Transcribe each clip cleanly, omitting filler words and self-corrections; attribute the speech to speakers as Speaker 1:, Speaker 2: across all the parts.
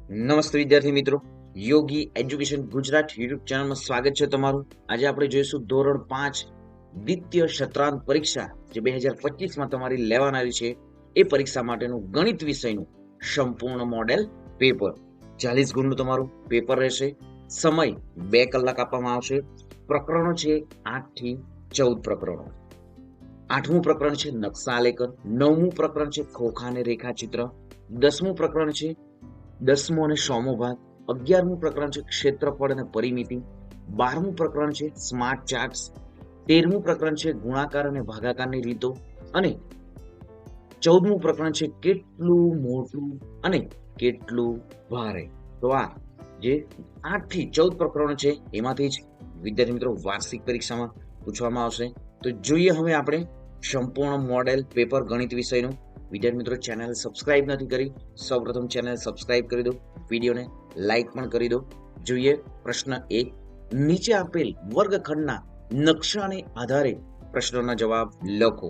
Speaker 1: નમસ્તે વિદ્યાર્થી મિત્રો, યોગી એજ્યુકેશન ગુજરાત યુટ્યુબ ચેનલમાં સ્વાગત છે તમારું. આજે આપણે જોઈશું ધોરણ 5 દ્વિતીય સત્રાંત પરીક્ષા જે 2025માં તમારી લેવાનારી છે એ પરીક્ષા માટેનું ગણિત વિષયનું સંપૂર્ણ મોડેલ પેપર. 40 ગુણનું તમારું પેપર રહેશે. સમય 2 કલાક આપવામાં આવશે. પ્રકરણો છે 8 થી 14 પ્રકરણો. 8મું પ્રકરણ છે નકશા આલેખન, 9મું પ્રકરણ છે ખોખા અને રેખાચિત્ર, 10મું પ્રકરણ છે 10મો અને 100મો ભાગ, 11મું પ્રકરણ છે ક્ષેત્રફળ અને પરિમિતિ, 12મું પ્રકરણ છે સ્માર્ટ ચાર્ટ્સ, 13મું પ્રકરણ છે ગુણાકાર અને ભાગાકારની રીતો અને 14મું પ્રકરણ છે કેટલું મોટું અને કેટલું ભારે. તો આ જે 8 થી 14 પ્રકરણો છે એમાંથી જ વિદ્યાર્થી મિત્રો વાર્ષિક પરીક્ષામાં પૂછવામાં આવશે. તો જોઈએ હવે આપણે સંપૂર્ણ મોડેલ પેપર ગણિત વિષયનું. વિદ્યાર્થી મિત્રો, ચેનલ સબસ્ક્રાઇબ નથી કરી, સૌપ્રથમ ચેનલ સબસ્ક્રાઇબ કરી દો, વિડીયોને લાઈક પણ કરી દો. જોઈએ પ્રશ્ન 1. નીચે આપેલ વર્ગખંડના નકશાને આધારે પ્રશ્નોના જવાબ લખો.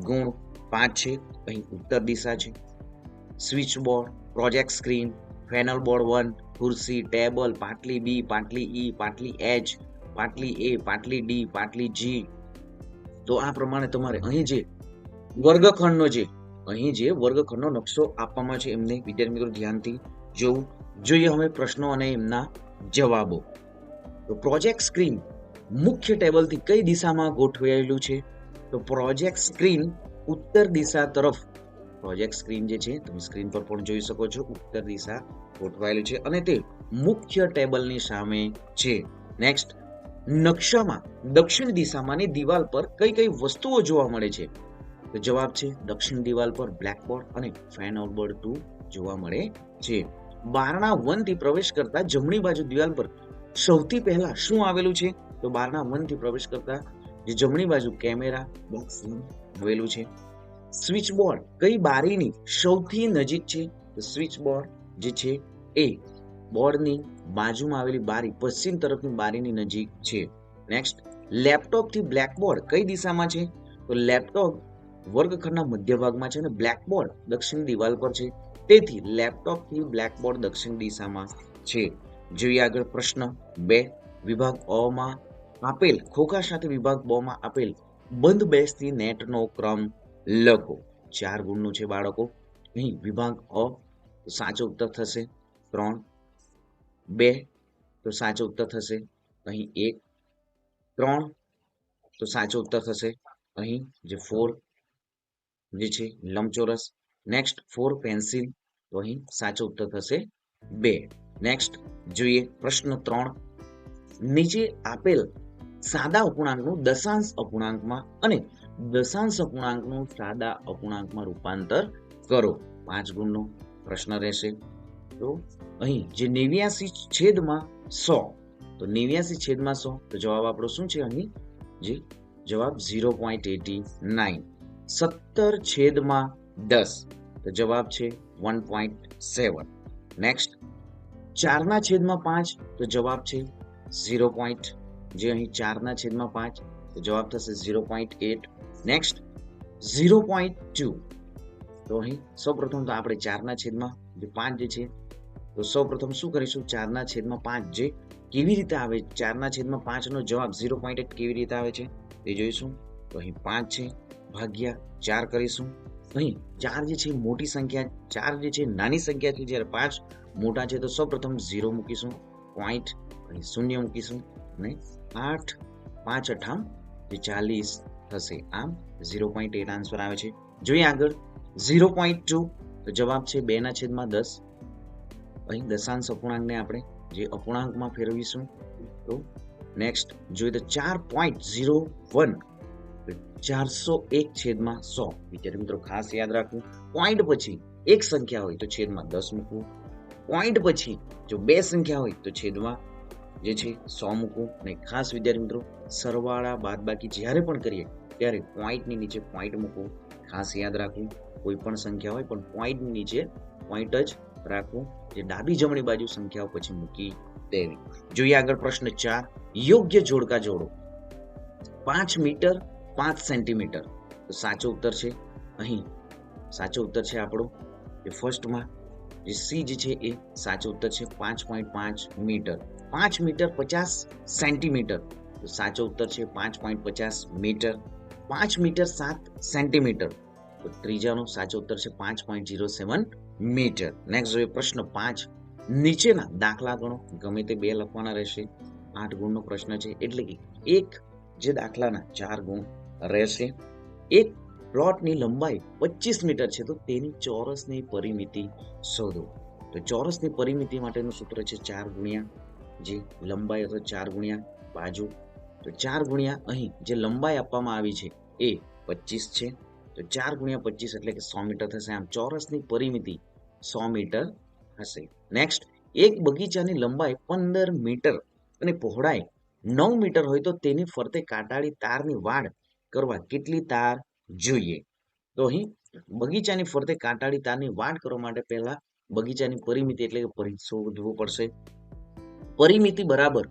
Speaker 1: ગુણ 5 છે. અહીં ઉત્તર દિશા છે. Switchboard, project screen, panel board 1, ખુરશી, ટેબલ, પાટલી બી, પાટલી ઈ, પાટલી એચ, પાટલી એ, પાટલી ડી, પાટલી જી. તો આ પ્રમાણે તમારે અહીં જે વર્ગખંડનો નકશો આપવામાં છે એમને વિદ્યાર્થી મિત્રો ધ્યાનથી જોવું. જોઈએ હવે પ્રશ્નો અને એમના જવાબો. તો પ્રોજેક્ટ સ્ક્રીન મુખ્ય ટેબલથી કઈ દિશામાં ગોઠવાયેલું છે? તો પ્રોજેક્ટ સ્ક્રીન ઉત્તર દિશા તરફ. પ્રોજેક્ટ સ્ક્રીન જે છે તમે સ્ક્રીન પર પણ જોઈ શકો છો, ઉત્તર દિશા ગોઠવાયેલું છે અને તે મુખ્ય ટેબલની સામે છે. નેક્સ્ટ, નકશામાં દક્ષિણ દિશામાંની દિવાલ પર કઈ કઈ વસ્તુઓ જોવા મળે છે? તો જવાબ છે દક્ષિણ દિવાલ પર બ્લેકબોર્ડ અને ફેનલ બોર્ડ 2 જોવા મળે છે. બારણા 1 થી પ્રવેશ કરતા જમણી બાજુ દિવાલ પર સૌથી પહેલા શું આવેલું છે? તો બારણા 1 થી પ્રવેશ કરતા જે જમણી બાજુ કેમેરા બોક્સ આવેલું છે. સ્વિચ બોર્ડ કઈ બારીની સૌથી નજીક છે? તો સ્વિચ બોર્ડ જે છે એ બોર્ડની બાજુમાં આવેલી બારી, પશ્ચિમ તરફની બારીની નજીક છે. નેક્સ્ટ, લેપટોપ થી બ્લેકબોર્ડ કઈ દિશામાં છે? તો લેપટોપ વર્ગખંડના મધ્ય ભાગમાં છે અને બ્લેકબોર્ડ દક્ષિણ દિવાલ પર છે. તેથી લેપટોપ થી બ્લેકબોર્ડ દક્ષિણ દિશામાં છે. જોઈએ આગળ પ્રશ્ન 2. વિભાગ અ માં આપેલ ખોખા સાથે વિભાગ બ માં આપેલ બંધ બેસતી નેટનો ક્રમ લખો. 4 ગુણનું છે બાળકો. અહીં વિભાગ અ તો સાચો ઉત્તર થશે 3, 2 તો સાચો ઉત્તર થશે અહીં 1, 3 તો સાચો ઉત્તર થશે અહીં જે 4 જે છે લંબચોરસ. નેક્સ્ટ 4 પેન્સિલ, તો અહીં સાચો ઉત્તર થશે 2. નેક્સ્ટ જોઈએ પ્રશ્ન 3. નીચે આપેલ સાદા અપૂર્ણાંકનું દશાંશ અપૂર્ણાંકમાં અને દશાંશ અપૂર્ણાંકનું સાદા અપૂર્ણાંકમાં રૂપાંતર કરો. 5 ગુણનો પ્રશ્ન રહેશે. તો અહીં જે 89/100, તો 89/100 તો જવાબ આપણો શું છે? અહીં જે જવાબ 0.89. 70/10 તો જવાબ છે 1.7. નેક્સ્ટ, 4/5 તો જવાબ છે 0. જે અહીં 4/5 તો જવાબ થશે 0.8. નેક્સ્ટ, 0.2 તો અહીં સૌપ્રથમ તો આપણે 4/5 જે છે તો સૌપ્રથમ શું કરીશું? 4/5 જે કેવી રીતે આવે, 4/5 નો જવાબ 0.8 કેવી રીતે આવે છે એ જોઈશું. તો અહીં 5 છે ભાગ્યા 4 કરીશું. અહીં 4 જે છે મોટી સંખ્યા, 4 જે છે નાની સંખ્યા છે, જ્યારે 5 મોટા છે. તો સૌપ્રથમ 0 મૂકીશું, પોઈન્ટ અહીં 0 મૂકીશું અને 8 5 8 જે 40 થશે. આમ 0.8 આન્સર આવે છે. જોઈએ આગળ 0.2 તો જવાબ છે 2/10. અહીં દશાંશ અપૂર્ણાંકને આપણે જે અપૂર્ણાંકમાં ફેરવીશું. તો નેક્સ્ટ જોઈએ તો 4.01 401/100. વિદ્યાર્થી મિત્રો ખાસ યાદ રાખવું, પોઈન્ટ પછી એક સંખ્યા હોય તો છેદમાં 10 મૂકવું, પોઈન્ટ પછી જો બે સંખ્યા હોય તો છેદમાં જે છે 100 મૂકવું. અને ખાસ વિદ્યાર્થી મિત્રો, સરવાળા બાદબાકી જ્યારે પણ કરીએ ત્યારે પોઈન્ટની નીચે પોઈન્ટ મૂકવું ખાસ યાદ રાખવું. કોઈ પણ સંખ્યા હોય પણ પોઈન્ટની નીચે પોઈન્ટ જ રાખવું, જે ડાબી જમણી બાજુ સંખ્યાઓ પછી મૂકી દેવી. જોઈએ આગળ પ્રશ્ન 4. યોગ્ય જોડકા જોડો. 5 મીટર 5 સેન્ટીમીટર તો સાચો ઉત્તર છે અહીં સાચો ઉત્તર છે આપણો જે ફર્સ્ટમાં જે સી જે છે એ સાચો ઉત્તર છે 5.5 મીટર. 5 મીટર 50 સેન્ટીમીટર, તો સાચો ઉત્તર છે 5.50 મીટર. 5 મીટર 7 સેન્ટીમીટર, તો ત્રીજાનો સાચો ઉત્તર છે 5.07 મીટર. નેક્સ્ટ જોઈએ પ્રશ્ન 5. નીચેના દાખલા ગણો. ગમે તે 2 લખવાના રહેશે. 8 ગુણનો પ્રશ્ન છે, એટલે કે એક જે દાખલાના 4 ગુણ રહેશે. એક પ્લોટની લંબાઈ 25 મીટર છે, તો તેની ચોરસની પરિમિતિ શોધો. તો ચોરસની પરિમિતિ માટેનું સૂત્ર છે 4 ગુણ્યા જે લંબાઈ અથવા 4 ગુણ્યા બાજુ. તો 4 ગુણ્યા અહીં જે લંબાઈ આપવામાં આવી છે એ 25 છે, તો 4 ગુણ્યા 25 એટલે કે 100 મીટર થશે. આમ ચોરસની પરિમિતિ 100 મીટર હશે. નેક્સ્ટ, એક બગીચાની લંબાઈ 15 મીટર અને પહોળાઈ 9 મીટર હોય તો તેની ફરતે કાંટાળી તારની વાડ કરવા કેટલી તાર જોઈએ? તો અહીં બગીચાની ફરતે કાંટાળી તારની વાડ કરવા માટે પહેલા બગીચાની પરિમિતિ એટલે કે પરિઘ શોધવું પડશે. પરિમિતિ બરાબર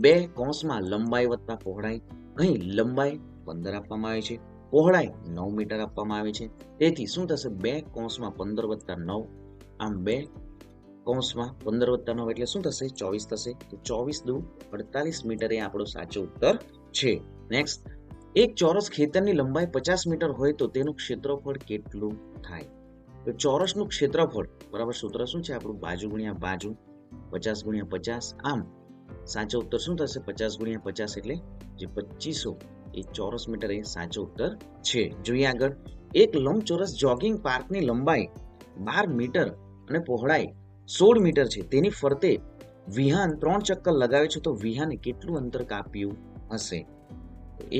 Speaker 1: 2 કૌંસમાં લંબાઈ વત્તા પહોળાઈ. અહીં લંબાઈ 15 આપવામાં આવે છે, પહોળાઈ 9 મીટર આપવામાં આવે છે. તેથી શું થશે? 2 કૌંસમાં 15 વત્તા 9. આમ 2 કૌંસમાં 15 વત્તા 9 એટલે શું થશે? 24 થશે. તો 24 દુ 48 મીટર એ આપણો સાચો ઉત્તર છે. નેક્સ્ટ, એક ચોરસ ખેતરની લંબાઈ 50 મીટર હોય તો તેનું ક્ષેત્રફળ કેટલું થાય? તો ચોરસનું ક્ષેત્રફળ બરાબર સૂત્ર શું છે આપણું? બાજુ ગુણ્યા બાજુ, 50 ગુણ્યા 50. આમ સાચો ઉત્તર શું થશે? 50 ગુણ્યા 50 એટલે જે 2500 એ ચોરસ મીટર એ સાચો ઉત્તર છે. જોઈએ આગળ. એક લંબચોરસ જોગિંગ પાર્કની લંબાઈ 12 મીટર અને પહોળાઈ 16 મીટર છે. તેની ફરતે વિહાન 3 ચક્કર લગાવે છે, તો વિહાને કેટલું અંતર કાપ્યું હશે?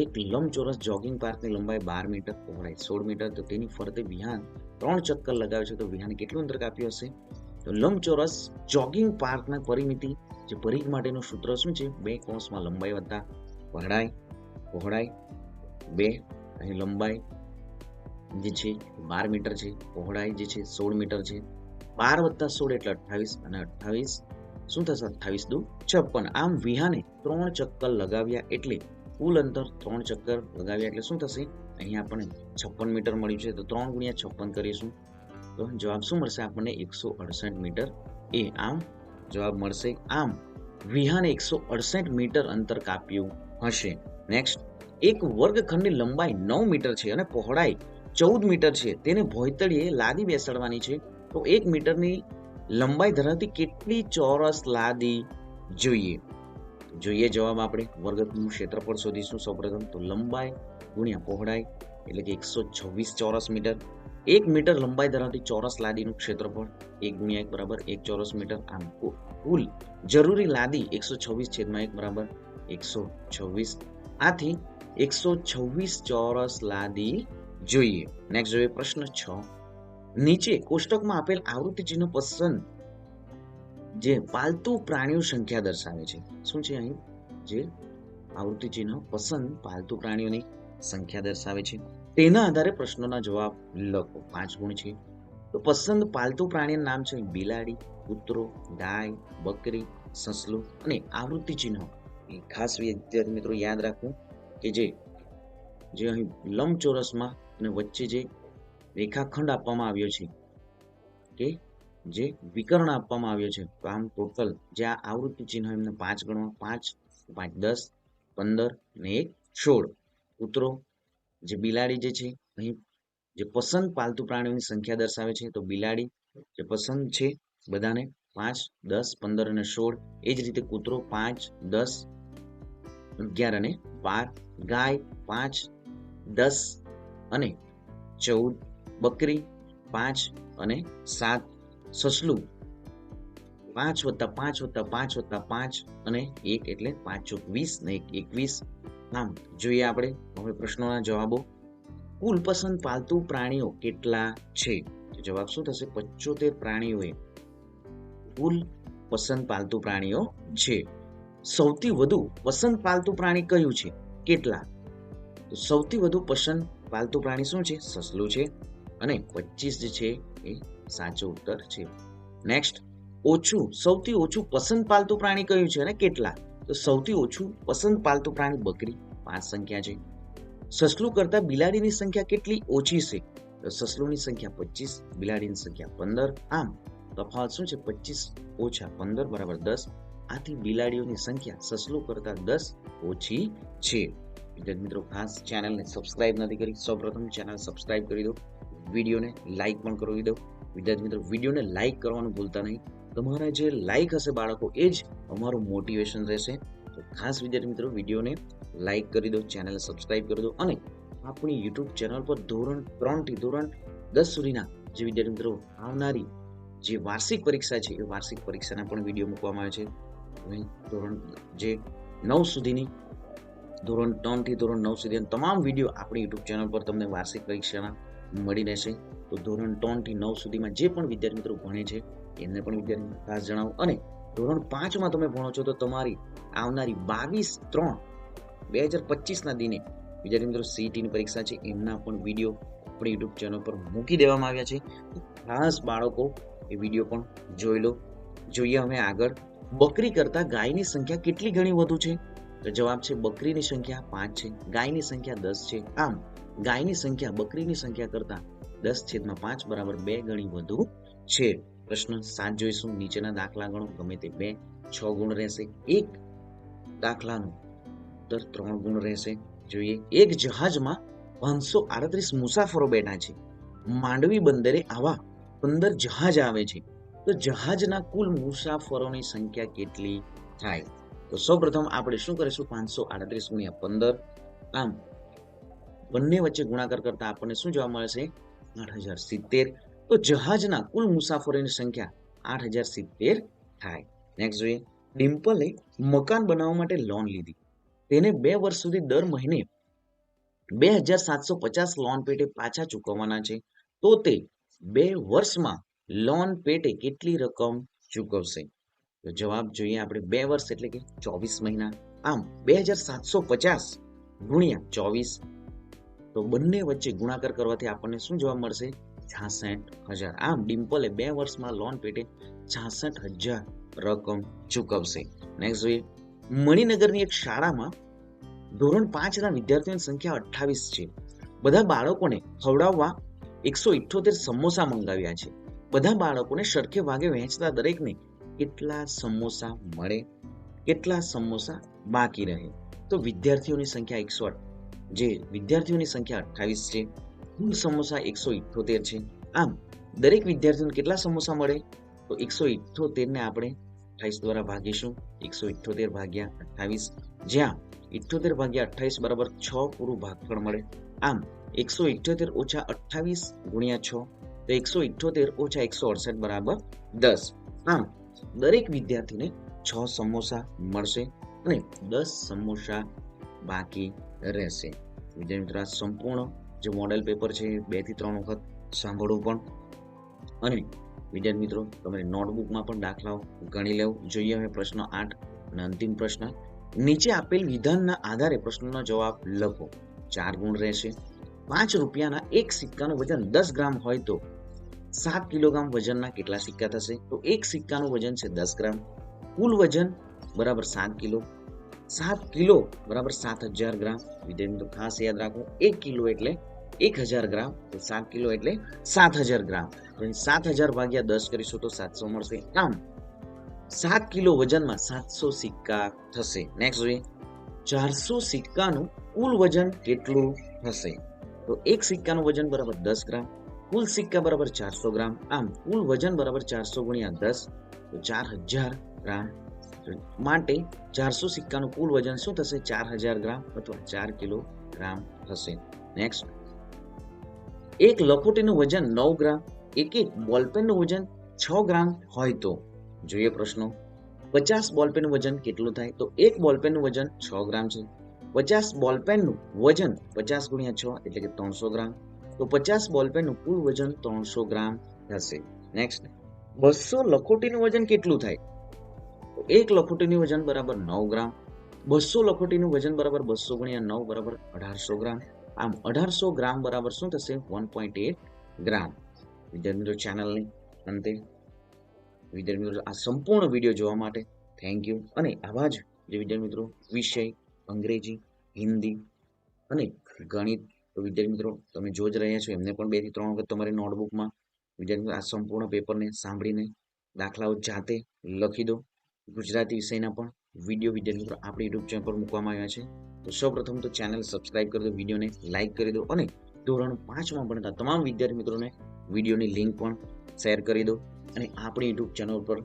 Speaker 1: એક લંબચોરસ જોગિંગ પાર્કની લંબાઈ 12 મીટર, પહોળાઈ 16 મીટર, તો તેની ફરતે વિહાન 3 ચક્કર લગાવે છે, તો વિહાને કેટલું અંતર કાપ્યું હશે? તો લંબચોરસ જોગિંગ પાર્કના પરિમિતિ જે પરિઘ માટેનું સૂત્ર શું છે? 2 કૌંસમાં લંબાઈ વત્તા પહોળાઈ. પહોળાઈ 2, અહીં લંબાઈ જે છે 12 મીટર છે, પહોળાઈ જે છે 16 મીટર છે. 12 વત્તા 16 એટલે 28 અને 28 શું થશે? 28 દુ 56. આમ વિહાને 3 ચક્કર લગાવ્યા એટલે કુલ અંતર 3 ચક્કર લગાવ્યા એટલે શું થશે? અહીંયા આપણને 56 મીટર મળ્યું છે, તો 3 ગુણ્યા 56 કરીશું તો જવાબ શું મળશે આપણને? 168 મીટર એ આમ જવાબ મળશે. આમ વિહાને 168 મીટર અંતર કાપ્યું હશે. નેક્સ્ટ, એક વર્ગખંડની લંબાઈ 9 મીટર છે અને પહોળાઈ 14 મીટર છે. તેને ભોંયતળીએ લાદી બેસાડવાની છે, તો 1 મીટરની લંબાઈ ધરાવતી કેટલી ચોરસ લાદી જોઈએ? જોઈએ જવાબ આપણે વર્ગખંડનું ક્ષેત્રફળ શોધીશું. સૌપ્રથમ તો લંબાઈ ગુણ્યા પહોળાઈ એટલે કે 126 ચોરસ મીટર. 1 મીટર લંબાઈ ધરાવતી ચોરસ લાદીનું ક્ષેત્રફળ 1 ગુણ્યા 1 બરાબર 1 ચોરસ મીટર. આમ કુલ જરૂરી લાદી 126/1 બરાબર 126. આથી 126 ચોરસ લાદી જોઈએ. નેક્સ્ટ જોઈએ પ્રશ્ન 6. નીચે કોષ્ટકમાં આપેલ આવૃત્તિ ચિહ્ન પસંદ જે પાલતુ પ્રાણીઓ સંખ્યા દર્શાવે છે. શું છે અહીં? જે આવૃત્તિ ચિહ્ન પસંદ પાલતુ પ્રાણીઓની સંખ્યા દર્શાવે છે, તેના આધારે પ્રશ્નોના જવાબ લખો. 5 ગુણ છે. તો પસંદ પાલતુ પ્રાણીનું નામ છે બિલાડી, કૂતરો, ગાય, બકરી, સસલું અને આવૃત્તિ ચિહ્ન. ખાસ વિદ્યાર્થી મિત્રો યાદ રાખવું કે જે અહીં લંબચોરસમાં અને વચ્ચે જે રેખાખંડ આપવામાં આવ્યો છે કે જે વિકર્ણ આપવામાં આવ્યો છે, તો આમ ટોટલ જે આ આવૃત્તિ ચિહ્ન એમને 5 ગણવા. 5, 5, 10, 15 અને 1, 16. કૂતરો જે બિલાડી જે છે અહીં જે પસંદ પાલતુ પ્રાણીઓની સંખ્યા દર્શાવે છે, તો બિલાડી જે પસંદ છે બધાને 5, 10, 15 અને 16. એ જ રીતે કૂતરો 5, 10, 11 અને 12. ગાય 5, 10 અને 14. બકરી 5 અને 7. સસલું 5 વત્તા 5 વત્તા 5 વત્તા 5 અને 1 એટલે 5 ચોક 20 ને 1 21. આમ જોઈએ આપણે હવે પ્રશ્નોના જવાબો. કુલ પસંદ પાલતુ પ્રાણીઓ કેટલા છે? જવાબ શું થશે? 75 પ્રાણીઓએ કુલ પસંદ પાલતુ પ્રાણીઓ છે. સૌથી વધુ પસંદ પાલતુ પ્રાણી કયું છે? કેટલા? તો સૌથી વધુ પસંદ પાલતુ પ્રાણી શું છે? સસલું છે અને 25 જે છે એ સાચો ઉત્તર છે. નેક્સ્ટ, સૌથી ઓછું પસંદ પાલતુ પ્રાણી કયું છે અને કેટલા? તો સૌથી ઓછું પસંદ પાલતુ પ્રાણી બકરી, 5 સંખ્યા છે. સસલું કરતા બિલાડીની સંખ્યા કેટલી ઓછી છે? તો સસલુંની સંખ્યા 25, બિલાડીની સંખ્યા 15. આમ તફાવત શું છે? 25 ઓછા 15 બરાબર 10. આથી બિલાડીઓની સંખ્યા સસલું કરતા 10 ઓછી છે. વિદ્યાર્થી મિત્રો, ખાસ ચેનલને સબસ્ક્રાઇબ નથી કરી, સૌપ્રથમ ચેનલ સબસ્ક્રાઇબ કરી દો, વિડીયોને લાઇક પણ કરી દો. વિદ્યાર્થી મિત્રો, વિડીયોને લાઇક કરવાનું ભૂલતા નહીં. તમારા જે લાઇક હશે બાળકો, એ જ અમારું મોટિવેશન રહેશે. તો ખાસ વિદ્યાર્થી મિત્રો, વિડીયોને લાઇક કરી દો, ચેનલને સબસ્ક્રાઇબ કરી દો અને આપણી યુટ્યુબ ચેનલ પર ધોરણ 3 થી ધોરણ 10 સુધીના જે વિદ્યાર્થી મિત્રો આવનારી જે વાર્ષિક પરીક્ષા છે એ વાર્ષિક પરીક્ષાના પણ વિડીયો મૂકવામાં આવે છે. ધોરણ જે 9 સુધીની, ધોરણ 3 થી ધોરણ 9 સુધીના તમામ વિડીયો આપણી યુટ્યુબ ચેનલ પર તમને વાર્ષિક પરીક્ષાના મળી રહેશે. તો ધોરણ 3 થી 9 સુધીમાં જે પણ વિદ્યાર્થી મિત્રો ભણે છે એમને પણ વિદ્યાર્થી ખાસ જણાવો. અને ધોરણ 5માં તમે ભણો છો તો તમારી આવનારી 22/3/2025ના દિને વિદ્યાર્થી મિત્રો સીઈટીની પરીક્ષા છે એમના પણ વિડીયો આપણી યુટ્યુબ ચેનલ પર મૂકી દેવામાં આવ્યા છે. ખાસ બાળકો એ વિડીયો પણ જોઈ લો. જોઈએ હવે આગળ, બકરી કરતા ગાયની સંખ્યા કેટલી ગણી વધુ છે? તો જવાબ છે બકરીની સંખ્યા 5 છે, ગાયની સંખ્યા 10 છે. આમ ગાયની સંખ્યા બકરીની સંખ્યા કરતા 10/5 બરાબર 2 ગણી વધુ છે. પ્રશ્ન 7 જોઈશું. નીચેના દાખલા ગણો, ગમે તે 2, 6 ગુણ રહેશે. એક દાખલાનું ઉત્તર 3 ગુણ રહેશે. જોઈએ, એક જહાજમાં 538 મુસાફરો બેઠા છે. માંડવી બંદરે આવા 15 જહાજ આવે છે, તો જહાજના કુલ મુસાફરોની સંખ્યા કેટલી થાય? તો સૌપ્રથમ આપણે શું કરીશું? 538 ગુણ્યા 15. આમ બંને વચ્ચે ગુણાકાર કરતા આપણને શું જવાબ મળે છે? 8070. તો જહાજના કુલ મુસાફરોની સંખ્યા 8070 થાય. નેક્સ્ટ જોઈએ, ડિમ્પલે મકાન બનાવવા માટે લોન લીધી. તેને 2 વર્ષ સુધી દર મહિને 2750 લોન પેટે પાછા ચૂકવવાના છે. તો તે 2 વર્ષમાં લોન પેટે કેટલી રકમ ચૂકવશે? તો જવાબ જોઈએ આપણે, 2 વર્ષ એટલે કે 24 મહિના. આમ 2750 ગુણ્યા 24. તો બંને વચ્ચે ગુણાકાર કરવાથી આપણને શું જવાબ મળશે? 66,000. આમ ડિમ્પલે 2 વર્ષમાં લોન પેટે 66,000 રકમ ચૂકવશે. નેક્સ્ટ જોઈએ, મણિનગરની એક શાળામાં ધોરણ 5ના વિદ્યાર્થીઓની સંખ્યા 28 છે. બધા બાળકોને ખવડાવવા 178 સમોસા મંગાવ્યા છે. બધા બાળકોને સરખે ભાગે વહેંચતા દરેકને કેટલા સમોસા મળે? કેટલા સમોસા બાકી રહે? તો વિદ્યાર્થીઓની સંખ્યા 108, જે વિદ્યાર્થીઓની સંખ્યા 28 છે, કુલ સમોસા 178 છે. આમ દરેક વિદ્યાર્થીઓને કેટલા સમોસા મળે? તો 178 ને આપણે 28 દ્વારા ભાગીશું. 178 ભાગ્યા 28, જ્યાં 78 ભાગ્યા 28 બરાબર 6 પૂરું ભાગફળ મળે. આમ 178 ઓછા 28 ગુણ્યા 6, તો 178 ઓછા 168 બરાબર 10. આમ દરેક વિદ્યાર્થીને 6 સમોસા મળશે અને 10 સમોસા બાકી રહેશે. વિદ્યાર્થી મિત્રો, આ સંપૂર્ણ જે મોડેલ પેપર છે 2 થી 3 વખત સાંભળવું પણ, અને વિદ્યાર્થી મિત્રો તમારી નોટબુકમાં પણ દાખલાઓ ગણી લેવું. જોઈએ હવે પ્રશ્ન 8 અને અંતિમ પ્રશ્ન. નીચે આપેલ વિધાનના આધારે પ્રશ્નનો જવાબ લખો. 4 ગુણ રહેશે. 5 રૂપિયાના એક સિક્કાનું વજન 10 ગ્રામ હોય તો 7 કિલોગ્રામ વજનના કેટલા સિક્કા થશે? તો એક સિક્કાનું વજન છે 10 ગ્રામ. કુલ વજન બરાબર 7 કિલો. 7 કિલો બરાબર 7000 ગ્રામ. વિદ્યાર્થી મિત્રો ખાસ યાદ રાખો, 1 કિલો એટલે 1000 ગ્રામ, તો 7 કિલો એટલે 7000 ગ્રામ. તો 7000 ભાગ્યા 10 કરીશું તો 700 મળશે. આમ 7 કિલો વજનમાં 700 સિક્કા થશે. નેક્સ્ટ જોઈએ, 400 સિક્કાનું કુલ વજન કેટલું થશે? તો એક સિક્કાનું વજન બરાબર 10 ગ્રામ, કુલ સિક્કા બરાબર 400 ગ્રામ. આમ કુલ વજન બરાબર 400 ગુણ્યા 10, તો 4000 ગ્રામ. માટે 400 સિક્કાનું કુલ વજન શું થશે? 4000 ગ્રામ અથવા 4 કિલોગ્રામ થશે. નેક્સ્ટ, એક લખોટીનું વજન 9 ગ્રામ, એક બોલપેનનું વજન 6 ગ્રામ હોય તો? જોઈએ પ્રશ્નો. 50 બોલપેનનું વજન કેટલું થાય? તો એક બોલપેનનું વજન 6 ગ્રામ છે. 50 બોલપેનનું વજન 50 ગુણ્યા 6 એટલે કે 300 ગ્રામ. તો 50 બોલપેનનું કુલ વજન 300 ગ્રામ થશે. નેક્સ્ટ, 200 લખોટીનું વજન કેટલું થાય? તો એક લખોટીનું વજન બરાબર 9 ગ્રામ. 200 લખોટીનું વજન બરાબર 200 ગુણ્યા 9 બરાબર 1800 ગ્રામ. આમ 1800 ગ્રામ બરાબર શું થશે? 1.8 ગ્રામ. વિદ્યાર્થી મિત્રો, ચેનલની અંતે વિદ્યાર્થી મિત્રો આ સંપૂર્ણ વિડીયો જોવા માટે થેન્ક યુ. અને આવા જ જે વિદ્યાર્થી મિત્રો વિષય અંગ્રેજી, હિન્દી અને ગણિત, તો વિદ્યાર્થી મિત્રો તમે જોઈ જ રહ્યા છો, એમને પણ 2 થી 3 વખત તમારી નોટબુકમાં વિદ્યાર્થી મિત્રો આ સંપૂર્ણ પેપરને સાંભળીને દાખલાઓ જાતે લખી દો. ગુજરાતી વિષયના પણ વિડીયો વિદ્યાર્થી મિત્રો આપણી યુટ્યુબ ચેનલ પર મૂકવામાં આવ્યા છે. તો સૌપ્રથમ તો ચેનલ સબસ્ક્રાઇબ કરી દો, વિડીયોને લાઇક કરી દો અને ધોરણ 5માં ભણતા તમામ વિદ્યાર્થી મિત્રોને વિડીયોની લિંક પણ શેર કરી દો. અને આપણી યુટ્યુબ ચેનલ પર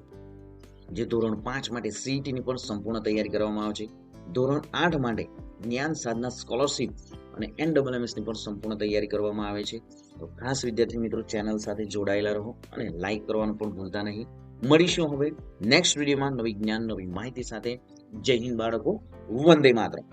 Speaker 1: જે ધોરણ 5 માટે સીઈટીની પણ સંપૂર્ણ તૈયારી કરવામાં આવે છે, ધોરણ 8 માટે જ્ઞાન સાધના સ્કોલરશિપ અને NSSની પણ સંપૂર્ણ તૈયારી કરવામાં આવે છે. તો ખાસ વિદ્યાર્થી મિત્રો ચેનલ સાથે જોડાયેલા રહો અને લાઇક કરવાનું પણ ભૂલતા નહીં. મળીશું હવે નેક્સ્ટ વિડીયોમાં નવી જ્ઞાન નવી માહિતી સાથે. જય હિન્દ બાળકો, વંદે માતરમ.